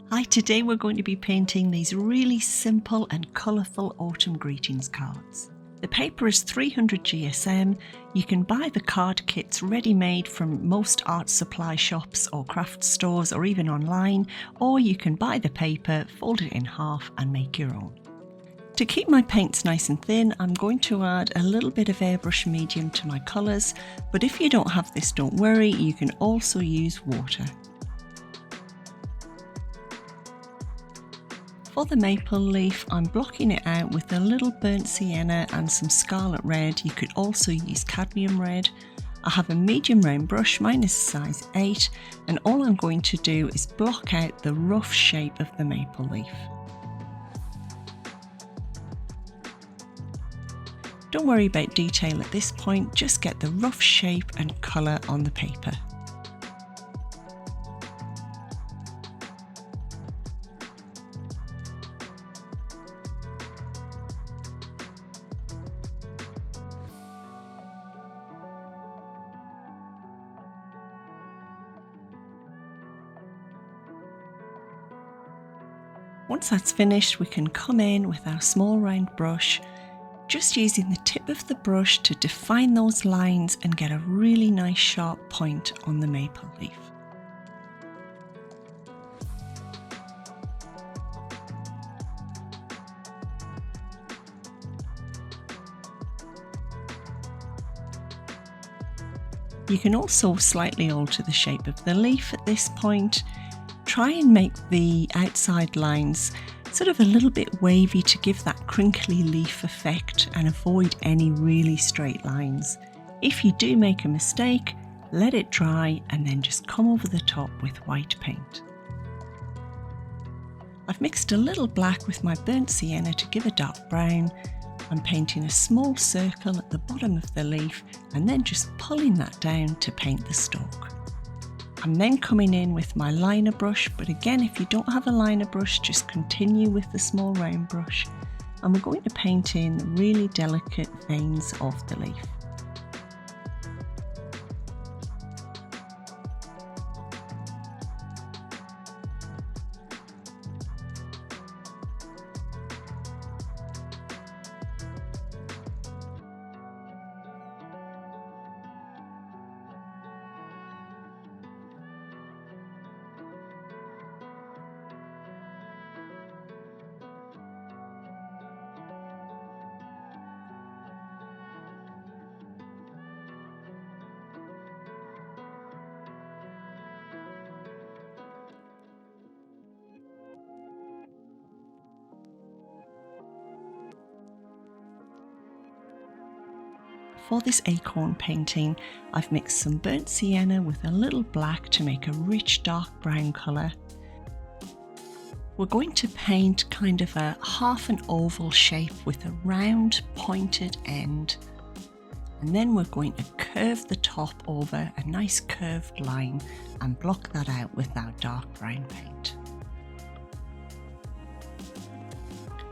Hi, today we're going to be painting these really simple and colourful autumn greetings cards. The paper is 300 GSM. You can buy the card kits ready-made from most art supply shops or craft stores or even online, or you can buy the paper, fold it in half and make your own. To keep my paints nice and thin, I'm going to add a little bit of airbrush medium to my colours, but if you don't have this, don't worry, you can also use water. For the maple leaf, I'm blocking it out with a little burnt sienna and some scarlet red. You could also use cadmium red. I have a medium round brush, mine is size 8, and all I'm going to do is block out the rough shape of the maple leaf. Don't worry about detail at this point, just get the rough shape and colour on the paper. Once that's finished, we can come in with our small round brush, just using the tip of the brush to define those lines and get a really nice sharp point on the maple leaf. You can also slightly alter the shape of the leaf at this point. Try and make the outside lines sort of a little bit wavy to give that crinkly leaf effect and avoid any really straight lines. If you do make a mistake, let it dry and then just come over the top with white paint. I've mixed a little black with my burnt sienna to give a dark brown. I'm painting a small circle at the bottom of the leaf and then just pulling that down to paint the stalk. I'm then coming in with my liner brush, but again, if you don't have a liner brush, just continue with the small round brush, and we're going to paint in the really delicate veins of the leaf. For this acorn painting, I've mixed some burnt sienna with a little black to make a rich dark brown colour. We're going to paint kind of a half an oval shape with a round pointed end, and then we're going to curve the top over a nice curved line and block that out with our dark brown paint.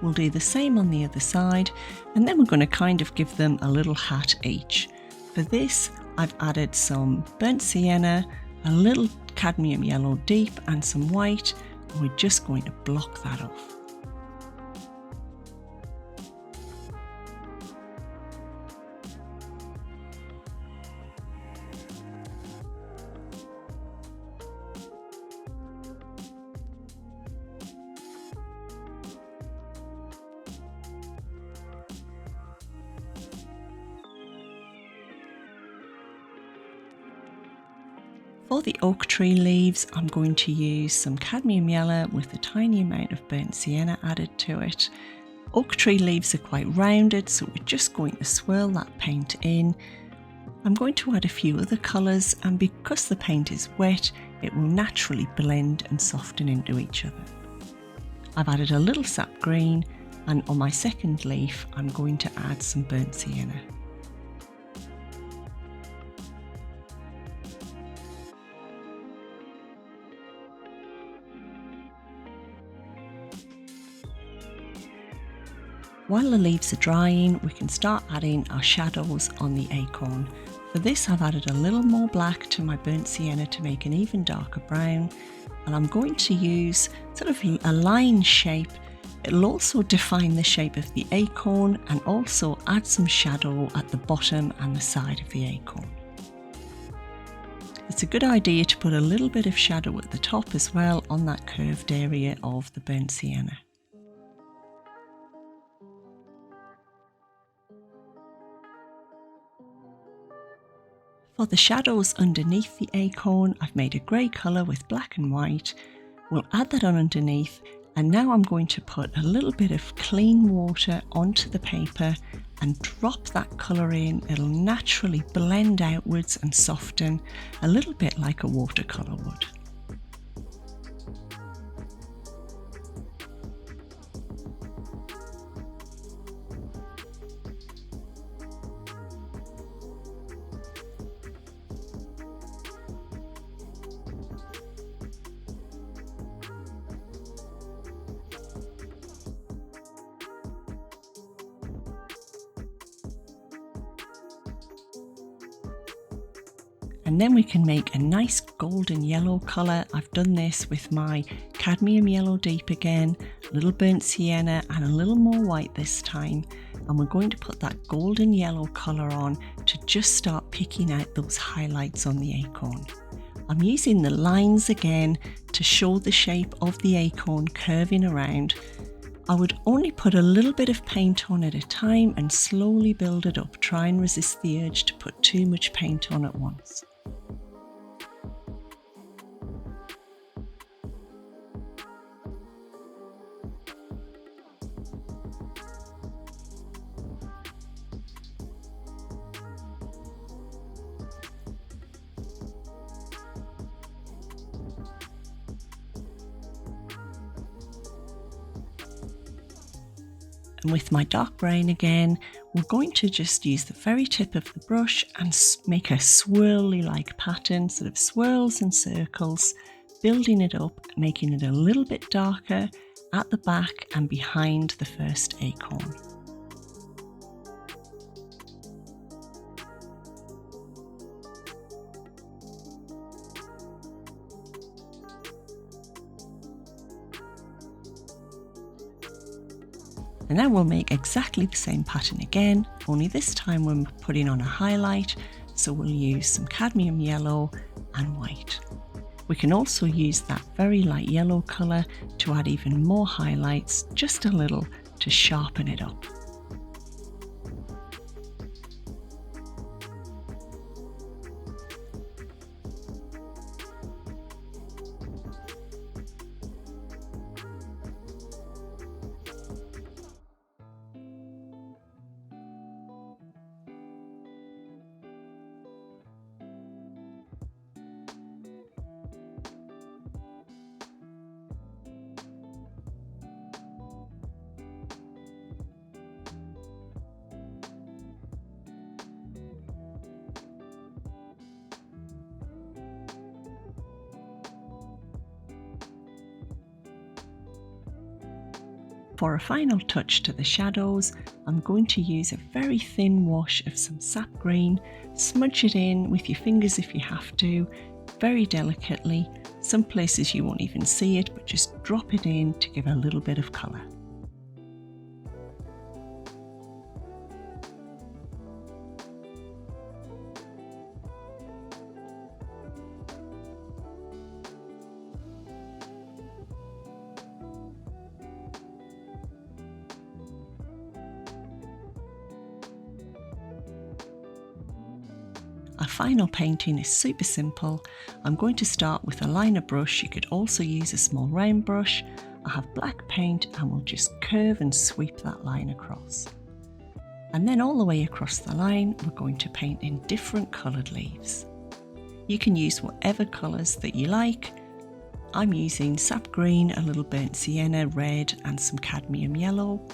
We'll do the same on the other side, and then we're going to kind of give them a little hat each. For this, I've added some burnt sienna, a little cadmium yellow deep and some white, and we're just going to block that off. For the oak tree leaves, I'm going to use some cadmium yellow with a tiny amount of burnt sienna added to it. Oak tree leaves are quite rounded, so we're just going to swirl that paint in. I'm going to add a few other colours, and because the paint is wet, it will naturally blend and soften into each other. I've added a little sap green, and on my second leaf, I'm going to add some burnt sienna. While the leaves are drying, we can start adding our shadows on the acorn. For this, I've added a little more black to my burnt sienna to make an even darker brown. and I'm going to use sort of a line shape. It'll also define the shape of the acorn and also add some shadow at the bottom and the side of the acorn. It's a good idea to put a little bit of shadow at the top as well on that curved area of the burnt sienna. For the shadows underneath the acorn, I've made a grey colour with black and white. We'll add that on underneath, and now I'm going to put a little bit of clean water onto the paper and drop that colour in. It'll naturally blend outwards and soften, a little bit like a watercolour would. And then we can make a nice golden yellow colour. I've done this with my cadmium yellow deep again, a little burnt sienna and a little more white this time. And we're going to put that golden yellow colour on to just start picking out those highlights on the acorn. I'm using the lines again to show the shape of the acorn curving around. I would only put a little bit of paint on at a time and slowly build it up. Try and resist the urge to put too much paint on at once. And with my dark brown again, we're going to just use the very tip of the brush and make a swirly like pattern, sort of swirls and circles, building it up, making it a little bit darker at the back and behind the first acorn. And now we'll make exactly the same pattern again, only this time we're putting on a highlight, so we'll use some cadmium yellow and white. We can also use that very light yellow colour to add even more highlights, just a little to sharpen it up. For a final touch to the shadows, I'm going to use a very thin wash of some sap green, smudge it in with your fingers if you have to, very delicately. Some places you won't even see it, but just drop it in to give a little bit of colour. Our final painting is super simple. I'm going to start with a liner brush. You could also use a small round brush. I have black paint and we'll just curve and sweep that line across. And then all the way across the line, we're going to paint in different coloured leaves. You can use whatever colours that you like. I'm using sap green, a little burnt sienna, red and some cadmium yellow.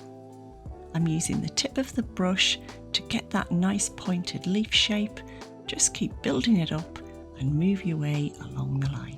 I'm using the tip of the brush to get that nice pointed leaf shape. Just keep building it up and move your way along the line.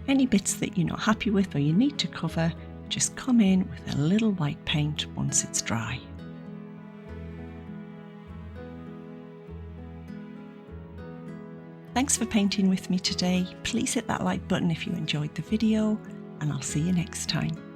Any bits that you're not happy with or you need to cover, just come in with a little white paint once it's dry. Thanks for painting with me today. Please hit that like button if you enjoyed the video, and I'll see you next time.